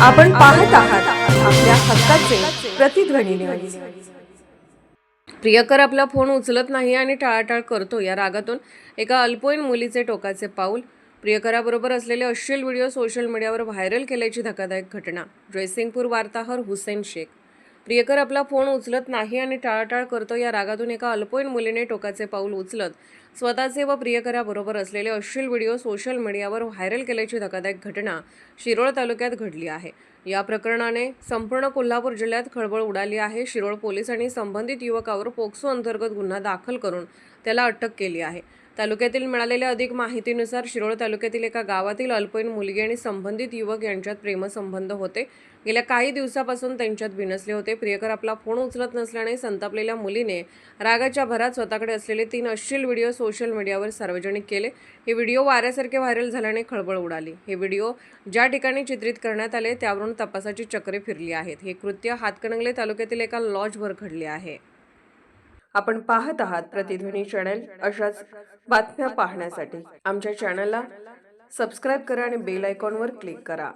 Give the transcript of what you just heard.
आपण पाहत आहात आपल्या हक्काचे प्रतिध्वनी न्यूज। प्रियकर आपला फोन उचलत नाही आणि टाळाटाळ करतो या रागातून एका अल्पवयीन मुलीचे टोकाचे पाऊल। प्रियकराबरोबर असलेले अश्लील व्हिडिओ सोशल मीडियावर व्हायरल केल्याची धक्कादायक घटना। जयसिंगपूर वार्ताहर हुसेन शेख। प्रियकर आपला फोन उचलत नाही आणि टाळाटाळ करतो या रागातून एका अल्पवयीन मुलीने टोकाचे पाऊल उचलत स्वतःचे व प्रियकराबरोबर असलेले अश्लील व्हिडिओ सोशल मीडियावर व्हायरल केल्याची धक्कादायक घटना शिरोळ तालुक्यात घडली आहे। या प्रकरणाने संपूर्ण कोल्हापूर जिल्ह्यात खळबळ उडाली आहे। शिरोळ पोलिसांनी संबंधित युवकावर पोक्सो अंतर्गत गुन्हा दाखल करून त्याला अटक केली आहे। तालुक्यातील मिळालेल्या अधिक माहितीनुसार शिरोळ तालुक्यातील एका गावातील अल्पवयीन मुलगी आणि संबंधित युवक यांच्यात प्रेमसंबंध होते। गेल्या काही दिवसापासून त्यांच्यात बिनसले होते। प्रियकर आपला फोन उचलत नसल्याने संतापलेल्या मुलीने रागाच्या भरात स्वतःकडे असलेले 3 अश्लील व्हिडिओ सोशल मीडियावर सार्वजनिक केले। हे व्हिडिओ वाऱ्यासारखे व्हायरल झाल्याने खळबळ उडाली। हे व्हिडिओ ज्या ठिकाणी चित्रित करण्यात आले त्यावरून तपासाची चक्रे फिरली आहेत। हे कृत्य हातकणंगले तालुक्यातील एका लॉजवर घडले आहे। आपण पाहत आहात प्रतिध्वनी चॅनल। अशाच बातम्या पाहण्यासाठी आमच्या चॅनलला सबस्क्राइब करा आणि बेल आयकॉनवर क्लिक करा।